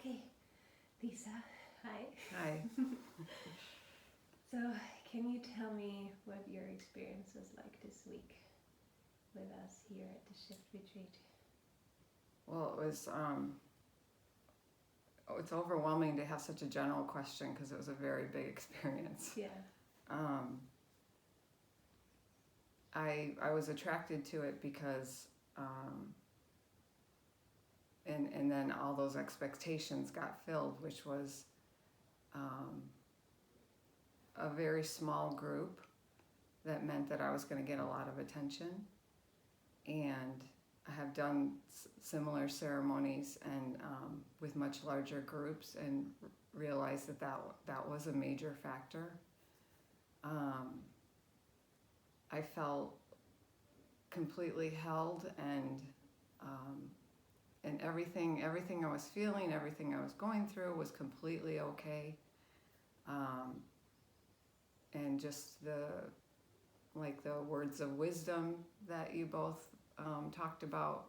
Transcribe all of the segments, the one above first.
Okay, Lesa, hi. Hi. So, can you tell me what your experience was like this week with us here at the Shift Retreat? Well, it's overwhelming to have such a general question because it was a very big experience. Yeah. I was attracted to it because, and then all those expectations got filled, which was a very small group that meant that I was going to get a lot of attention. And I have done similar ceremonies and with much larger groups, and realized that was a major factor. I felt completely held, and everything I was feeling, everything I was going through was completely okay. And just the words of wisdom that you both talked about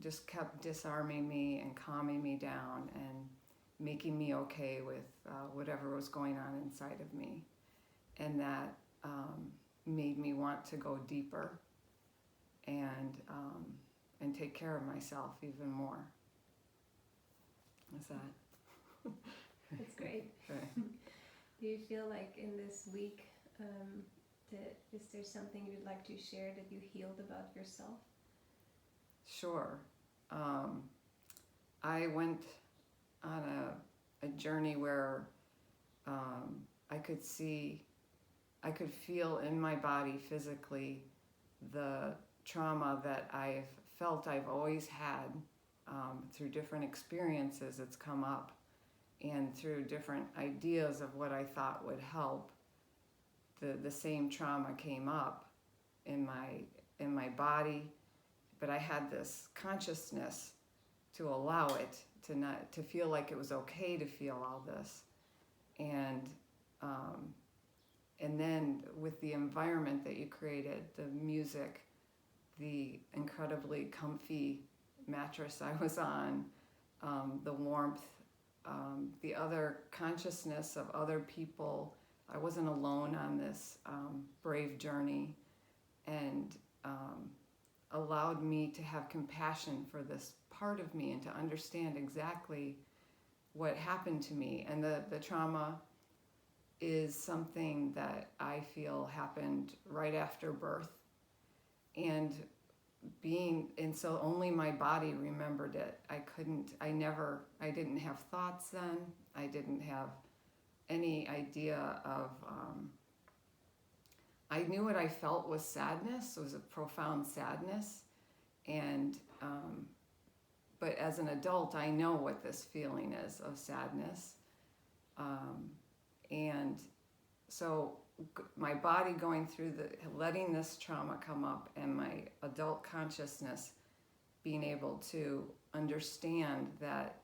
just kept disarming me and calming me down and making me okay with whatever was going on inside of me. And that made me want to go deeper and take care of myself even more. Is that? That's great. Okay. Do you feel like in this week, is there something you'd like to share that you healed about yourself? Sure. I went on a journey where I could feel in my body physically the trauma that I've always had through different experiences. It's come up, and through different ideas of what I thought would help. The same trauma came up in my body, but I had this consciousness to allow it to feel like it was okay to feel all this, and then with the environment that you created, the music, the incredibly comfy mattress I was on, the warmth, the other consciousness of other people. I wasn't alone on this brave journey, and allowed me to have compassion for this part of me and to understand exactly what happened to me. And the trauma is something that I feel happened right after birth, and so only my body remembered it. I didn't have thoughts then. I didn't have any idea of, I knew what I felt was sadness. It was a profound sadness. And, but as an adult, I know what this feeling is of sadness. And so my body going through letting this trauma come up, and my adult consciousness being able to understand that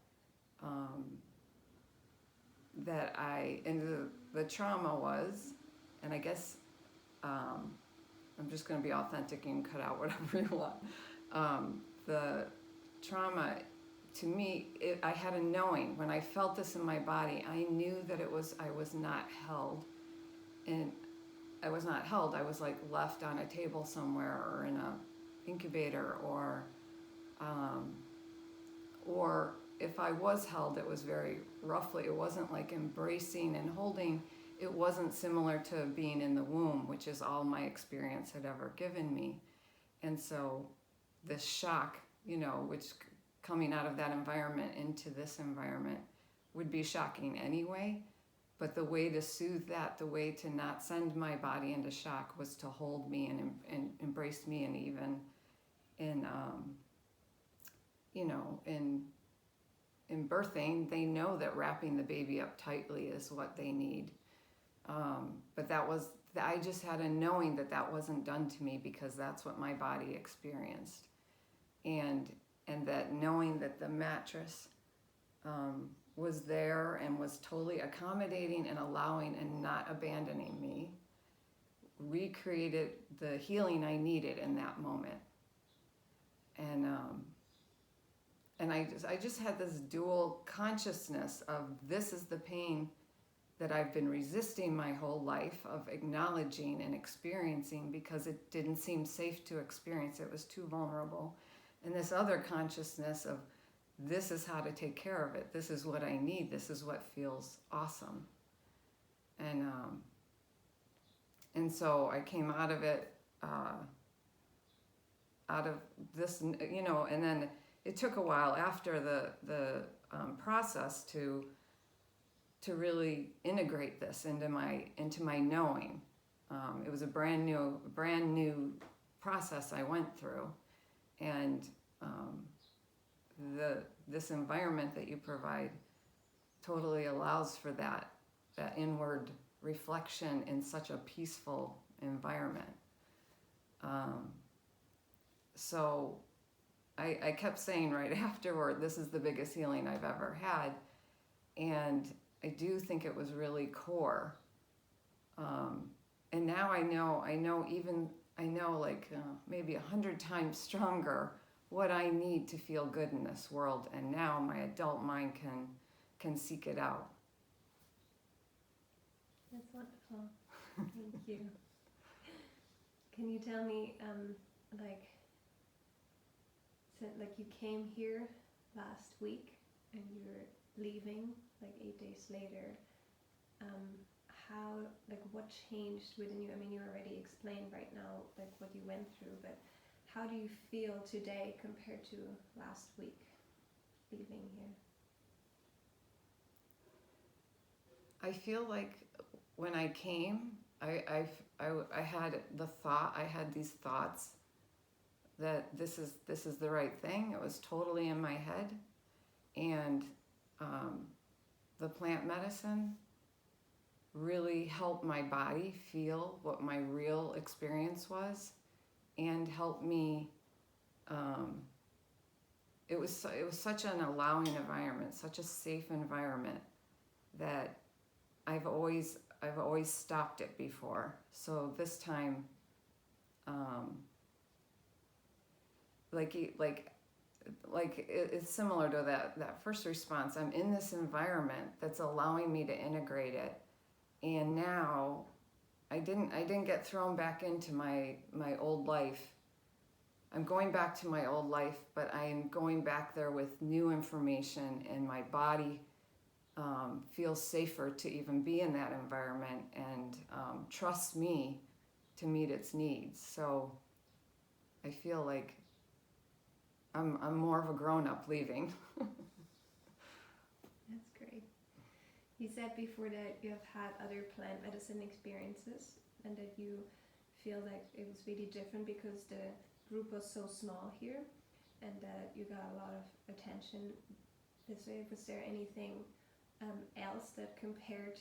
the trauma was, and I guess I'm just going to be authentic and cut out whatever you want. The trauma, to me, I had a knowing. When I felt this in my body, I knew that I was not held. And I was not held. I was like left on a table somewhere, or in a incubator, or if I was held, it was very roughly. It wasn't like embracing and holding. It wasn't similar to being in the womb, which is all my experience had ever given me. And so this shock, which coming out of that environment into this environment would be shocking anyway. But the way to soothe that, the way to not send my body into shock, was to hold me and embrace me. And even in birthing, they know that wrapping the baby up tightly is what they need. But I just had a knowing that wasn't done to me, because that's what my body experienced. And that knowing that the mattress was there and was totally accommodating and allowing and not abandoning me, recreated the healing I needed in that moment. I just had this dual consciousness of this is the pain that I've been resisting my whole life, of acknowledging and experiencing because it didn't seem safe to experience. It was too vulnerable. And this other consciousness of this is how to take care of it. This is what I need. This is what feels awesome. And so I came out of it, out of this, you know, and then it took a while after the process to really integrate this into my knowing. It was a brand new process I went through, and this environment that you provide totally allows for that inward reflection in such a peaceful environment. So I kept saying right afterward, this is the biggest healing I've ever had, and I do think it was really core. And now I know like maybe 100 times stronger what I need to feel good in this world, and now my adult mind can seek it out. That's wonderful. Thank you. Can you tell me, like you came here last week and you're leaving like 8 days later, how, like what changed within you? I mean, you already explained right now like what you went through, but how do you feel today compared to last week leaving here? I feel like when I came, I had these thoughts that this is the right thing. It was totally in my head, and the plant medicine really helped my body feel what my real experience was, and helped me. It was such an allowing environment, such a safe environment that I've always stopped it before. So this time, it's similar to that first response. I'm in this environment that's allowing me to integrate it, and now I didn't get thrown back into my old life. I'm going back to my old life, but I'm going back there with new information, and my body feels safer to even be in that environment, and trusts me to meet its needs. So I feel like I'm more of a grown-up leaving. That's great. You said before that you have had other plant medicine experiences and that you feel like it was really different because the group was so small here and that you got a lot of attention. Was there anything else that compared,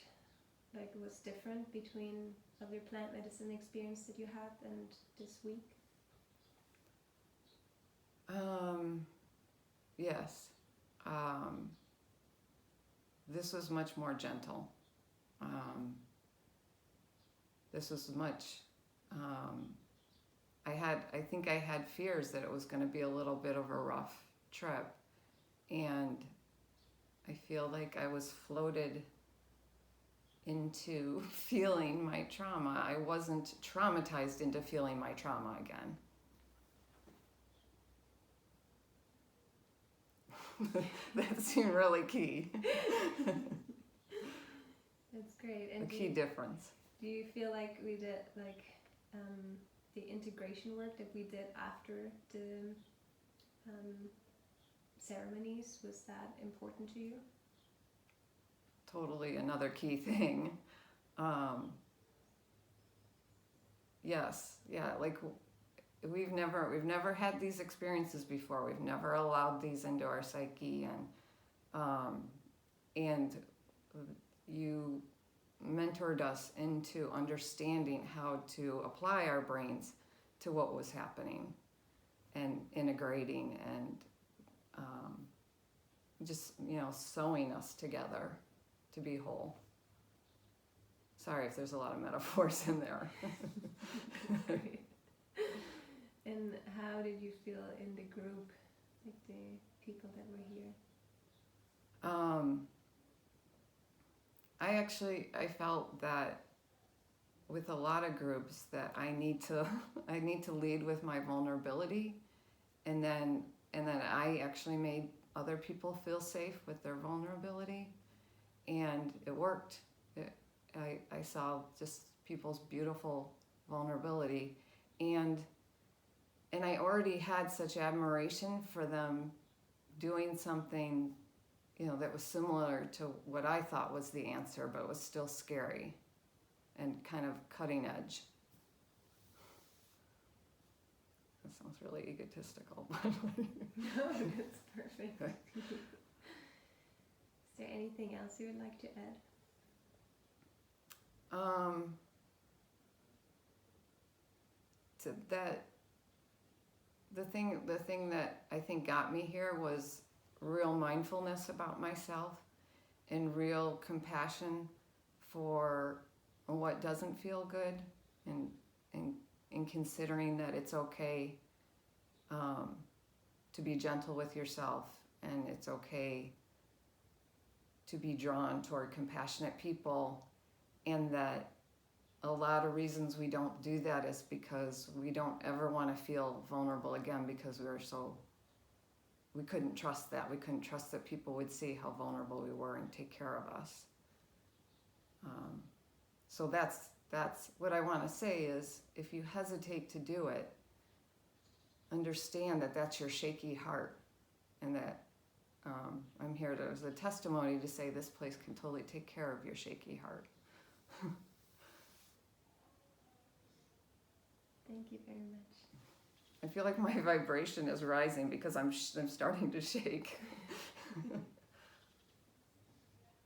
like was different between other plant medicine experience that you had and this week? Yes. This was much more gentle. This was much, I think I had fears that it was going to be a little bit of a rough trip, and I feel like I was floated into feeling my trauma. I wasn't traumatized into feeling my trauma again. That seemed really key. That's great. And the key difference. Do you feel like we did the integration work that we did after the ceremonies, was that important to you? Totally another key thing. Yes, yeah, like we've never had these experiences before. We've never allowed these into our psyche, and you mentored us into understanding how to apply our brains to what was happening and integrating and just, sewing us together to be whole. Sorry if there's a lot of metaphors in there. And how did you feel in the group like the people that were here? I felt that with a lot of groups that I need to lead with my vulnerability, and then I actually made other people feel safe with their vulnerability, and it worked. I saw just people's beautiful vulnerability, and I already had such admiration for them doing something, that was similar to what I thought was the answer, but was still scary and kind of cutting edge. That sounds really egotistical. No, that's perfect. Okay. Is there anything else you would like to add? To that, the thing that I think got me here was real mindfulness about myself and real compassion for what doesn't feel good, and considering that it's okay to be gentle with yourself, and it's okay to be drawn toward compassionate people, and that a lot of reasons we don't do that is because we don't ever want to feel vulnerable again, because we couldn't trust that. We couldn't trust that people would see how vulnerable we were and take care of us. So that's what I want to say is, if you hesitate to do it, understand that that's your shaky heart, and that I'm here as a testimony to say this place can totally take care of your shaky heart. Thank you very much. I feel like my vibration is rising because I'm starting to shake.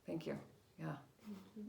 Thank you. Yeah. Thank you.